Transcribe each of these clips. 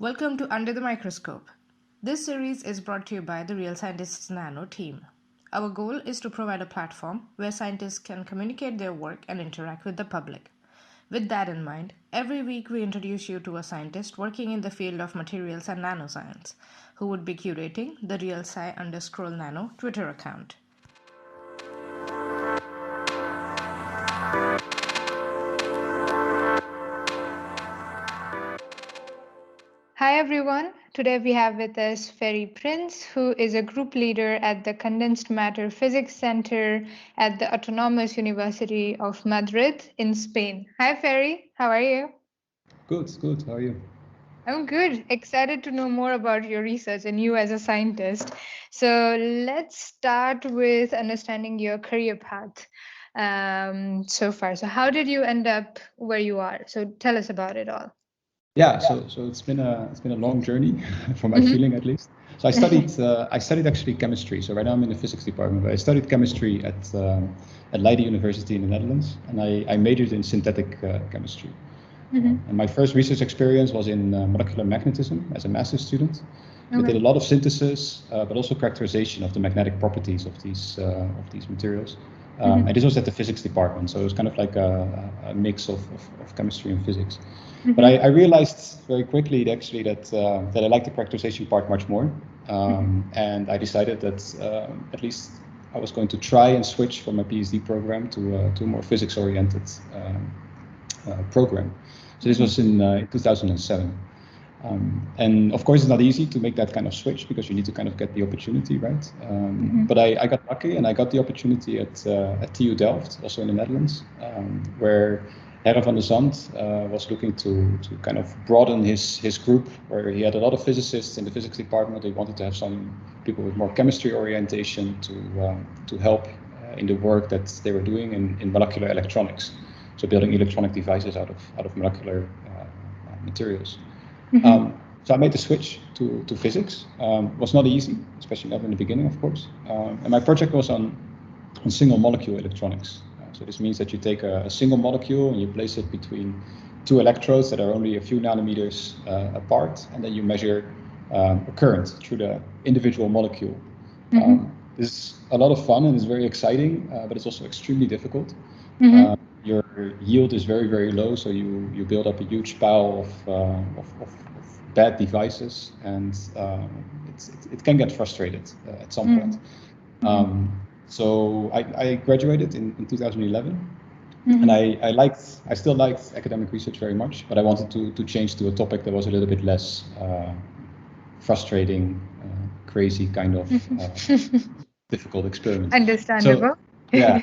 Welcome to Under the Microscope. This series is brought to you by the Real Scientists Nano team. Our goal is to provide a platform where scientists can communicate their work and interact with the public. With that in mind, every week we introduce you to a scientist working in the field of materials and nanoscience, who would be curating the RealSci_Nano Twitter account. Hi everyone. Today we have with us Ferry Prins, who is a group leader at the Condensed Matter Physics Center at the Autonomous University of Madrid in Spain. Hi Ferry, how are you? Good. How are you? I'm good. Excited to know more about your research and you as a scientist. So let's start with understanding your career path so far. So how did you end up where you are? So tell us about it all. Yeah, so it's been a long journey, for my feeling at least. So I studied actually chemistry. So right now I'm in the physics department, but I studied chemistry at Leiden University in the Netherlands, and I majored in synthetic chemistry. And my first research experience was in molecular magnetism as a master's student. We did a lot of synthesis, but also characterization of the magnetic properties of these materials. And this was at the physics department, so it was kind of like a mix of chemistry and physics. But I realized very quickly actually that I liked the characterization part much more, and I decided that at least I was going to try and switch from my PhD program to a more physics-oriented program. So this was in 2007. And of course, it's not easy to make that kind of switch because you need to kind of get the opportunity, right? But I got lucky and I got the opportunity at TU Delft, also in the Netherlands, where Herre van der Zand was looking to kind of broaden his group, where he had a lot of physicists in the physics department. They wanted to have some people with more chemistry orientation to help in the work that they were doing in molecular electronics. So building electronic devices out of molecular materials. So I made the switch to physics. It was not easy, especially not in the beginning, of course. And my project was on single molecule electronics. So this means that you take a single molecule and you place it between two electrodes that are only a few nanometers apart, and then you measure a current through the individual molecule. This is a lot of fun and it's very exciting, but it's also extremely difficult. Your yield is very, very low, so you build up a huge pile of bad devices, and it can get frustrated at some point. So I graduated in 2011, and I still liked academic research very much, but I wanted to change to a topic that was a little bit less frustrating, crazy kind of difficult experiment. Understandable. So, yeah.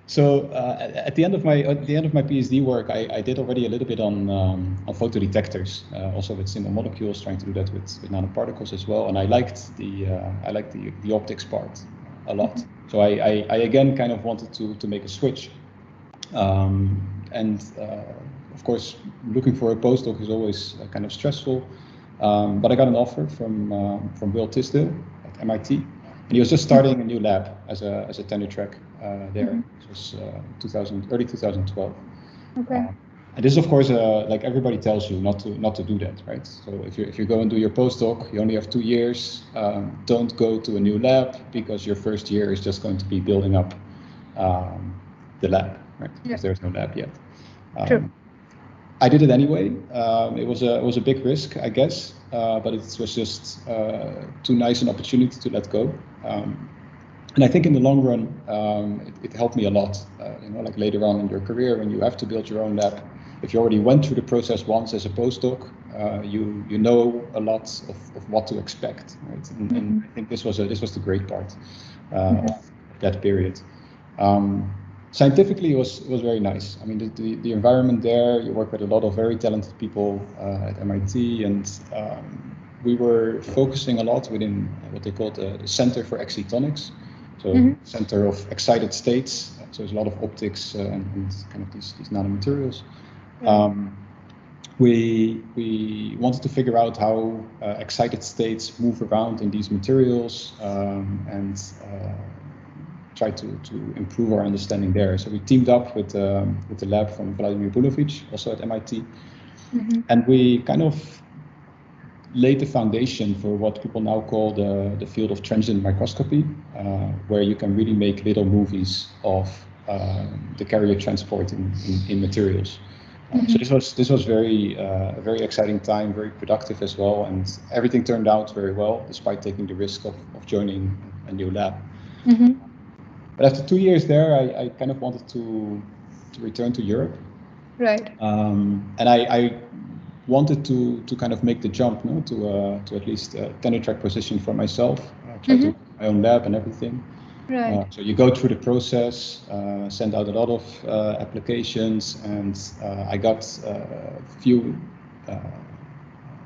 So at the end of my PhD work, I did already a little bit on photodetectors, also with single molecules, trying to do that with nanoparticles as well. And I liked the optics part a lot. So I again kind of wanted to make a switch. And of course, looking for a postdoc is always kind of stressful. But I got an offer from Will Tisdale at MIT. And he was just starting a new lab as a tenure track there. This was early 2012. Okay. And this is, of course, like everybody tells you not to do that, right? So if you go and do your postdoc, you only have 2 years. Don't go to a new lab because your first year is just going to be building up the lab, right? Because there's no lab yet. True. I did it anyway. It was a big risk, I guess, but it was just too nice an opportunity to let go. And I think in the long run, it helped me a lot. Like later on in your career, when you have to build your own lab, if you already went through the process once as a postdoc, you know a lot of what to expect, right? And I think this was the great part of that period. Scientifically, it was very nice. I mean, the environment there, you work with a lot of very talented people at MIT, and we were focusing a lot within what they called the Center for Excitonics, so center of excited states. So there's a lot of optics and kind of these nanomaterials. We wanted to figure out how excited states move around in these materials and try to improve our understanding there. So we teamed up with the lab from Vladimir Bulovic, also at MIT, and we kind of laid the foundation for what people now call the field of transient microscopy, where you can really make little movies of the carrier transport in materials. So this was very a very exciting time, very productive as well, and everything turned out very well despite taking the risk of joining a new lab. But after 2 years there, I kind of wanted to return to Europe. Right. And I wanted to kind of make the jump, no, to at least a tenure track position for myself. Try to my own lab and everything. Right. So you go through the process, send out a lot of applications, and I got a few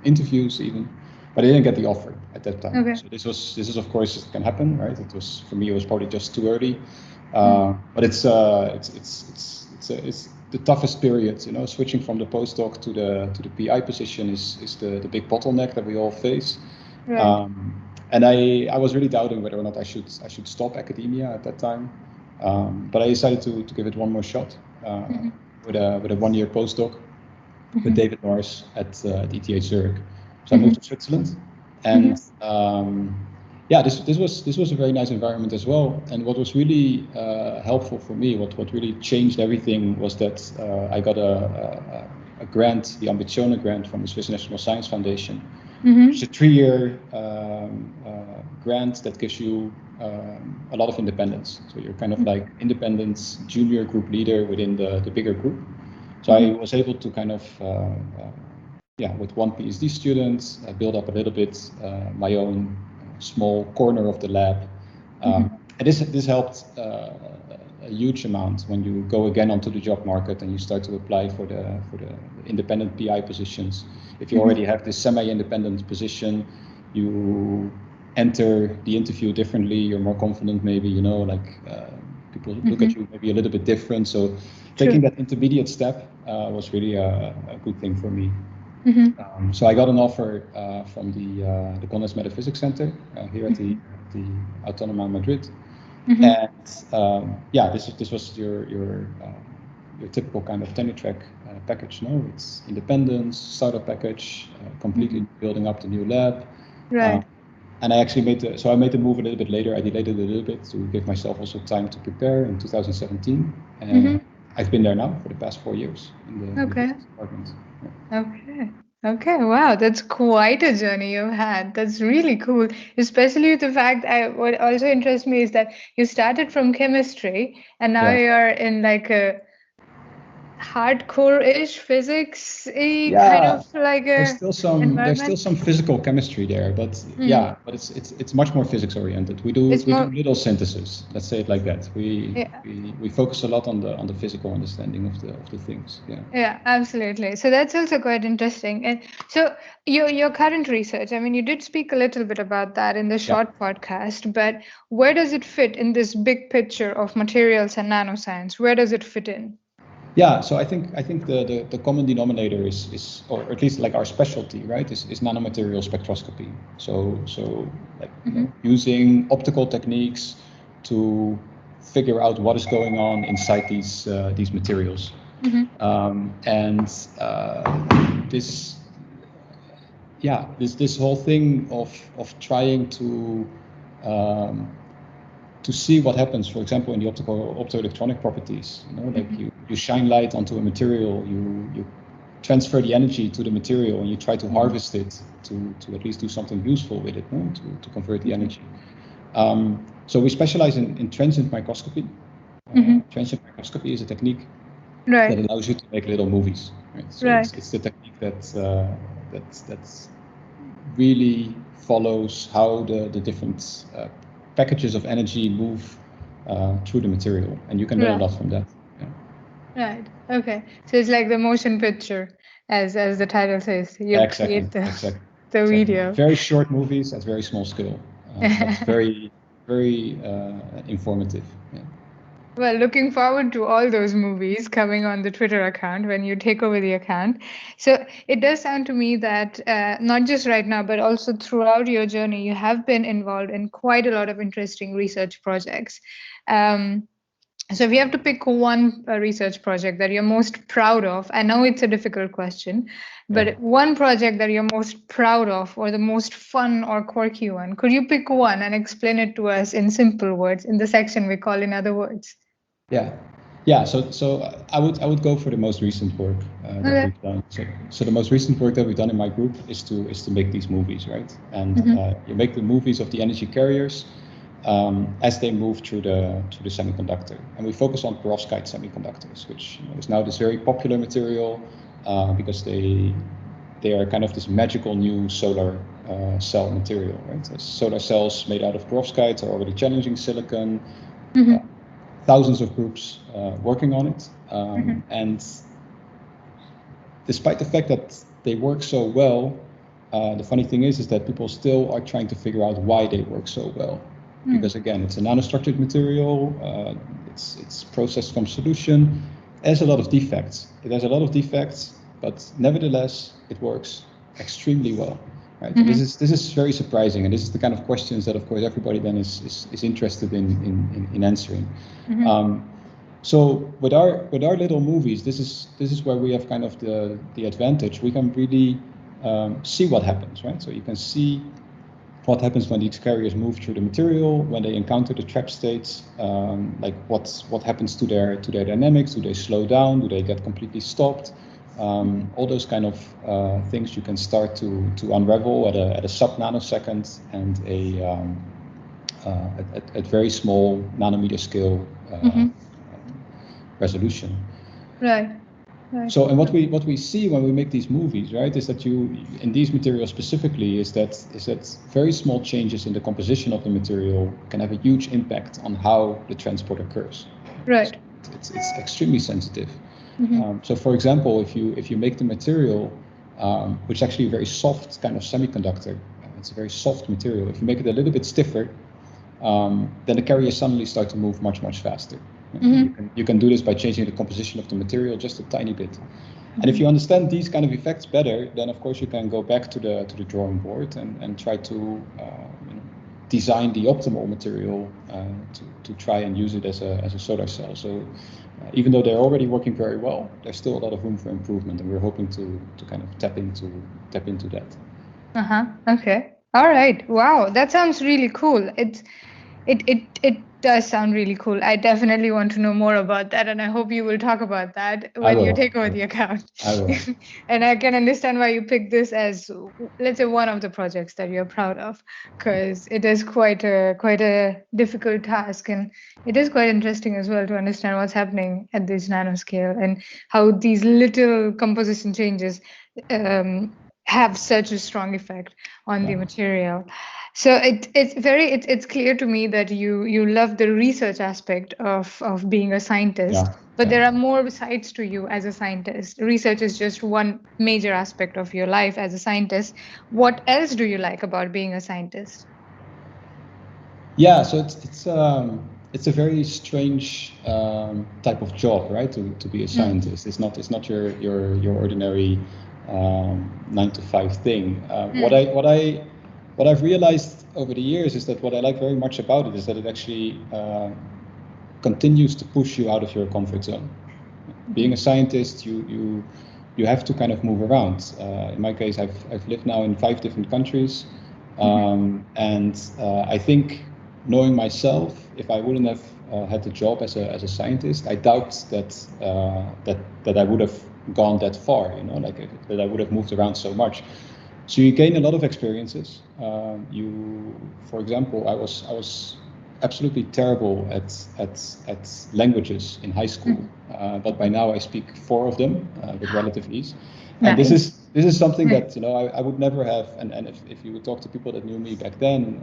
interviews even, but I didn't get the offer at that time. Okay. So this is of course it can happen, right? It was for me, it was probably just too early, but it's the toughest period, you know. Switching from the postdoc to the PI position is the big bottleneck that we all face. Right. And I was really doubting whether or not I should stop academia at that time, but I decided to give it one more shot with a 1-year postdoc with David Norris at ETH Zurich. So I moved to Switzerland, and yeah, this was a very nice environment as well. And what was really helpful for me, what really changed everything, was that I got a grant, the Ambizione grant from the Swiss National Science Foundation. It's a 3-year grant that gives you a lot of independence. So you're kind of like independent junior group leader within the bigger group. So I was able to kind of, with one PhD student, build up a little bit my own small corner of the lab. And this helped a huge amount when you go again onto the job market and you start to apply for the independent PI positions. If you already have this semi-independent position, you enter the interview differently. You're more confident, maybe, you know, like people look at you maybe a little bit different. So taking that intermediate step was really a good thing for me. So I got an offer from the Condes Metaphysics Center here at the Autónoma Madrid. And this was your typical kind of tenure track package. No, it's independence, startup package, completely building up the new lab. Right. And I actually made the move a little bit later. I delayed it a little bit to give myself also time to prepare in 2017. And I've been there now for the past 4 years in the department. Yeah. Okay, wow, that's quite a journey you've had. That's really cool. Especially the fact what also interests me is that you started from chemistry and now you're in like a hardcore-ish physics-y kind of like there's still environment. some physical chemistry there, but but it's much more physics oriented. We do little synthesis. Let's say it like that. We focus a lot on the physical understanding of the things. Yeah, absolutely. So that's also quite interesting. And so your current research, I mean, you did speak a little bit about that in the short podcast, but where does it fit in this big picture of materials and nanoscience? Where does it fit in? Yeah, so I think the common denominator is, or at least like our specialty, right, is nanomaterial spectroscopy. So like using optical techniques to figure out what is going on inside these materials. This whole thing of trying to see what happens, for example, in the optoelectronic properties. You know, like you shine light onto a material, you transfer the energy to the material, and you try to harvest it to at least do something useful with it, no? to convert the energy. So we specialize in transient microscopy. Transient microscopy is a technique that allows you to make little movies. Right? So it's the technique that really follows how the different packages of energy move through the material, and you can learn a lot from that. Right. Okay. So it's like the motion picture, as the title says. You create the video. Very short movies at very small scale, but very informative. Yeah. Well, looking forward to all those movies coming on the Twitter account when you take over the account. So it does sound to me that not just right now, but also throughout your journey, you have been involved in quite a lot of interesting research projects. So if you have to pick one research project that you're most proud of, I know it's a difficult question, but Yeah. one project that you're most proud of or the most fun or quirky one, could you pick one and explain it to us in simple words in the section we call in other words? Yeah. So I would go for the most recent work that Okay. we've done. So the most recent work that we've done in my group is to make these movies, right? And you make the movies of the energy carriers as they move through the semiconductor, and we focus on perovskite semiconductors, which is now this very popular material because they are kind of this magical new solar cell material, right? So solar cells made out of perovskite are already challenging silicon. Thousands of groups working on it, and despite the fact that they work so well, the funny thing is that people still are trying to figure out why they work so well. Because again, it's a nanostructured material, it's processed from solution. It has a lot of defects. But nevertheless, it works extremely well. Right? And this is very surprising, and this is the kind of questions that, of course, everybody then is interested in answering. So with our little movies, this is where we have kind of the advantage. We can really see what happens, right? So you can see what happens when these carriers move through the material, when they encounter the trap states, like what happens to their dynamics. Do they slow down? Do they get completely stopped? All those kind of things you can start to unravel at a sub nanosecond and at very small nanometer scale resolution. Right. So, and what we see when we make these movies, right, is that in these materials specifically, is that very small changes in the composition of the material can have a huge impact on how the transport occurs. Right. So it's extremely sensitive. So, for example, if you make the material, which is actually a very soft kind of semiconductor, it's a very soft material. If you make it a little bit stiffer, then the carriers suddenly start to move much faster. You can do this by changing the composition of the material just a tiny bit. And if you understand these kind of effects better, then of course you can go back to the drawing board and try to design the optimal material to try and use it as a solar cell. So even though they're already working very well, there's still a lot of room for improvement, and we're hoping to kind of tap into that. Okay. All right. Wow, that sounds really cool. It does sound really cool. I definitely want to know more about that, and I hope you will talk about that when you take over the account. I will. And I can understand why you picked this as, let's say, one of the projects that you're proud of, because it is quite a difficult task, and it is quite interesting as well to understand what's happening at this nanoscale and how these little composition changes have such a strong effect on the material. So it's clear to me that you love the research aspect of being a scientist, but there are more sides to you as a scientist. Research is just one major aspect of your life as a scientist. What else do you like about being a scientist? Yeah, so it's a very strange type of job, right? To be a scientist, it's not your ordinary 9 to 5 thing. What I've realized over the years is that what I like very much about it is that it actually continues to push you out of your comfort zone. Being a scientist, you have to kind of move around. In my case, I've lived now in 5 different countries, and I think, knowing myself, if I wouldn't have had the job as a scientist, I doubt that I would have gone that far. That I would have moved around so much. So you gain a lot of experiences. For example, I was absolutely terrible at languages in high school, but by now I speak 4 of them with relative ease. And this is something that I would never have. And if you would talk to people that knew me back then,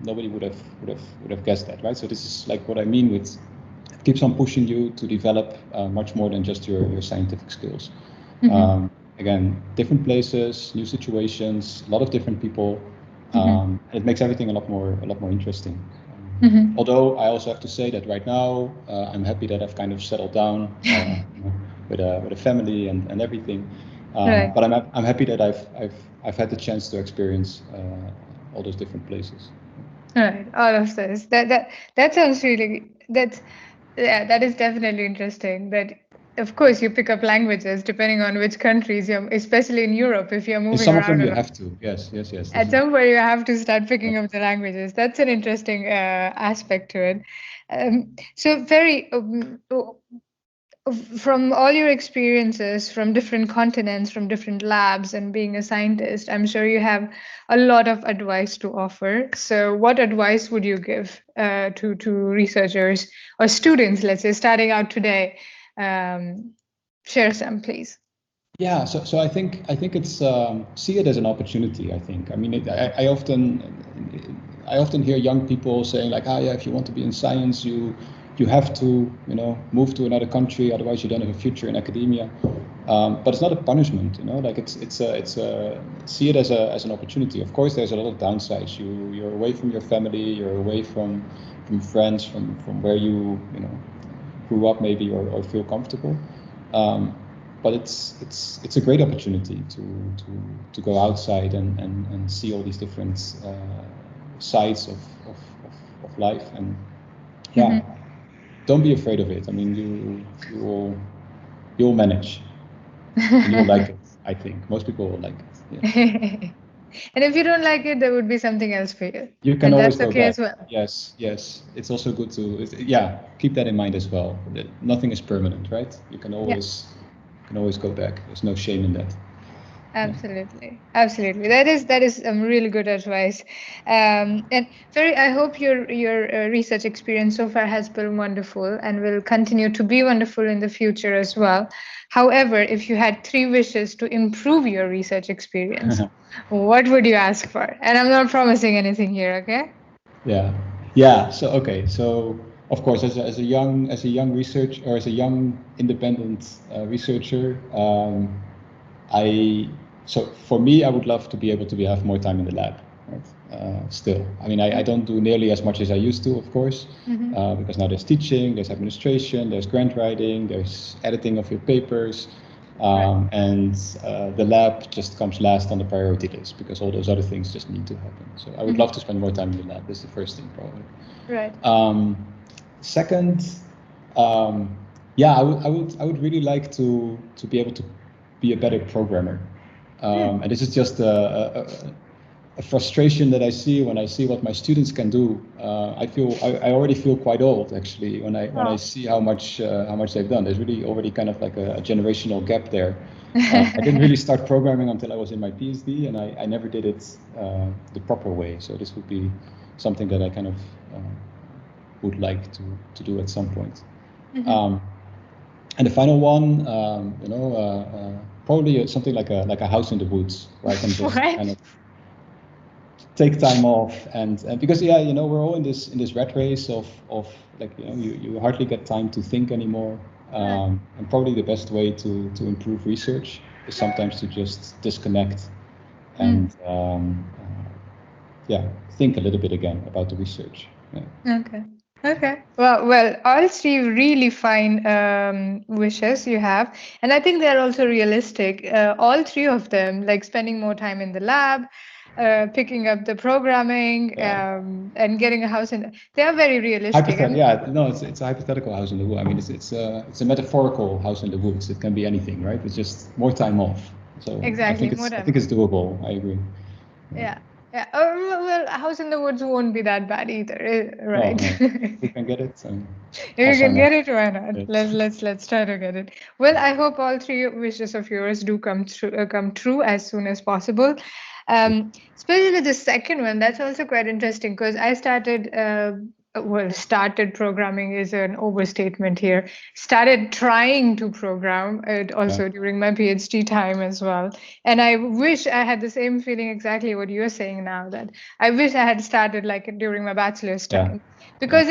nobody would have guessed that, right? So this is like what I mean with it keeps on pushing you to develop much more than just your scientific skills. Again, different places, new situations, a lot of different people. It makes everything a lot more interesting. Although I also have to say that right now I'm happy that I've kind of settled down with a family and everything. But I'm happy that I've had the chance to experience all those different places. Right, all of this. That sounds really Yeah, that is definitely interesting. That, of course, you pick up languages depending on which countries you're, especially in Europe, if you're In moving some of them around a you lot. have to. Yes, yes, yes. This At is some point, you have to start yeah. picking up the languages. That's an interesting aspect to it. So, Ferry, from all your experiences from different continents, from different labs, and being a scientist, I'm sure you have a lot of advice to offer. So, what advice would you give to researchers or students, let's say, starting out today? Share some, please. Yeah, so I think it's see it as an opportunity. I think. I mean, I often hear young people saying like, ah, yeah, if you want to be in science, you have to move to another country, otherwise you don't have a future in academia. But it's not a punishment, like it's a see it as an opportunity. Of course, there's a lot of downsides. You're away from your family, you're away from friends, from where you grew up maybe or feel comfortable. But it's a great opportunity to go outside and see all these different sides of life. And yeah, don't be afraid of it. I mean, you'll manage and you'll like it. I think most people will like it. Yeah. And if you don't like it, there would be something else for you. You can And always that's go okay back. as well. Yes, yes. It's also good to yeah, keep that in mind as well. That nothing is permanent, right? You can Yeah. always go back. There's no shame in that. Absolutely, absolutely. That is really good advice. And Ferry, I hope your research experience so far has been wonderful and will continue to be wonderful in the future as well. However, if you had 3 wishes to improve your research experience, what would you ask for? And I'm not promising anything here, okay? Yeah, yeah. So okay, so of course, as a young research or as a young independent researcher, I so for me, I would love to be able to have more time in the lab. Right? Still, I mean, I don't do nearly as much as I used to, of course, because now there's teaching, there's administration, there's grant writing, there's editing of your papers. And the lab just comes last on the priority list because all those other things just need to happen. So I would love to spend more time in the lab. That's the first thing, probably. Right. Second, yeah, I would really like to be able to be a better programmer. And this is just a frustration that I see when I see what my students can do. I already feel quite old actually when I see how much they've done. There's really already kind of like a generational gap there. I didn't really start programming until I was in my PhD, and I never did it the proper way. So this would be something that I kind of would like to do at some point. And the final one, probably something like a house in the woods where I can just kind of take time off and because we're all in this rat race of like you hardly get time to think anymore. And probably the best way to improve research is sometimes to just disconnect and think a little bit again about the research. Yeah. Okay. Well, all 3 really fine wishes you have, and I think they are also realistic. All 3 of them, like spending more time in the lab, picking up the programming, and getting a house in. They are very realistic. It's a hypothetical house in the woods. I mean, it's a metaphorical house in the woods. It can be anything, right? It's just more time off. So Exactly. I think it's doable. I agree. Yeah. Yeah. Well, a house in the woods won't be that bad either, right? No. We can get it. If you can get it, why not? Yes. Let's try to get it. Well, I hope all 3 wishes of yours do come true as soon as possible. Especially the second one, that's also quite interesting because I started programming is an overstatement here. Started trying to program it also during my PhD time as well. And I wish I had the same feeling exactly what you're saying now, that I wish I had started like during my bachelor's time. Because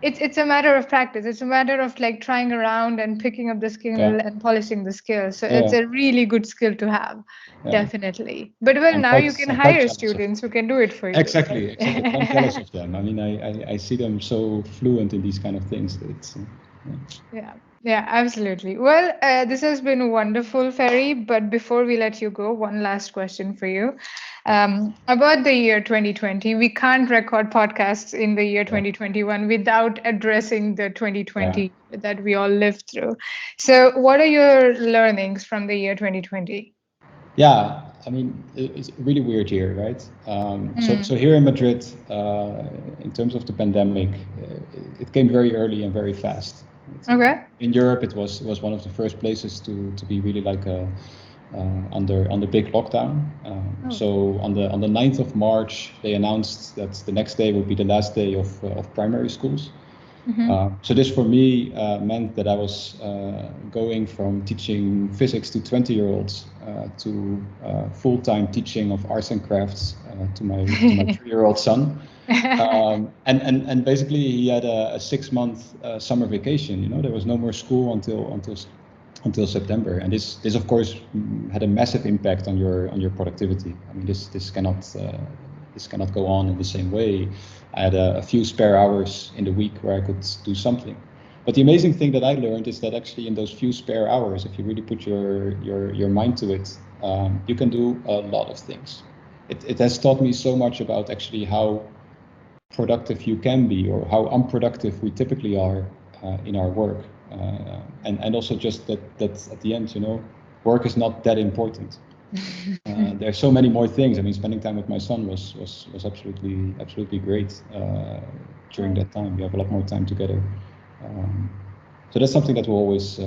it's a matter of practice. It's a matter of like trying around and picking up the skill and polishing the skill. So it's a really good skill to have. Definitely. But now you can hire students who can do it for you. Exactly. I'm jealous of them. I mean, I see them so fluent in these kind of things. Yeah, absolutely. Well, this has been wonderful, Ferry. But before we let you go, one last question for you. About the year 2020, we can't record podcasts in the year 2021 without addressing the 2020 that we all lived through. So, what are your learnings from the year 2020? Yeah, I mean, it's a really weird year, right? So here in Madrid, in terms of the pandemic, it came very early and very fast. Okay. In Europe, it was one of the first places to be really like under big lockdown. So on the 9th of March, they announced that the next day would be the last day of primary schools. So this for me meant that I was going from teaching physics to 20-year-olds to full-time teaching of arts and crafts to my 3-year-old son. And basically he had a 6-month summer vacation. You know, there was no more school until September, and this of course had a massive impact on your productivity. I mean, this cannot go on in the same way. I had a few spare hours in the week where I could do something. But the amazing thing that I learned is that actually in those few spare hours, if you really put your mind to it, you can do a lot of things. It has taught me so much about actually how productive you can be, or how unproductive we typically are in our work, and also just that at the end, you know, work is not that important. There are so many more things. I mean, spending time with my son was absolutely great during that time. We have a lot more time together. So that's something that will always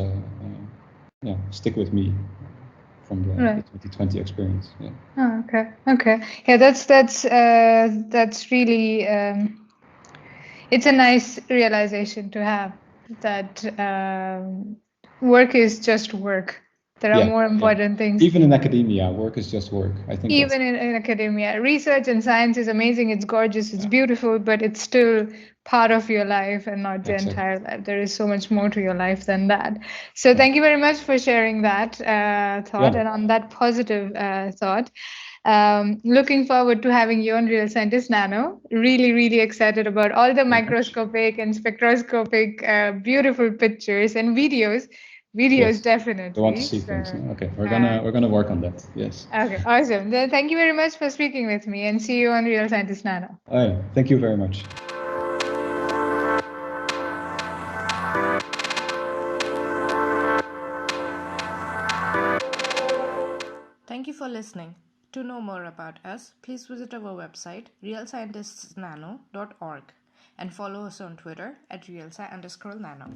stick with me from the 2020 experience. Yeah. Oh, okay. Yeah, that's really it's a nice realization to have, that work is just work. There are more important things. Even in academia, work is just work. I think even in academia, research and science is amazing, it's gorgeous, it's beautiful, but it's still part of your life and not the entire life. There is so much more to your life than that. So thank you very much for sharing that thought. And on that positive thought, looking forward to having you on Real Scientist Nano. Really excited about all the microscopic and spectroscopic beautiful pictures and videos. Definitely. I want to see things. Okay, we're gonna work on that. Yes. Okay, awesome. Then thank you very much for speaking with me, and see you on Real Scientist Nano. All right, thank you very much. Thank you for listening. To know more about us, please visit our website realscientistsnano.org and follow us on Twitter at realsci_nano.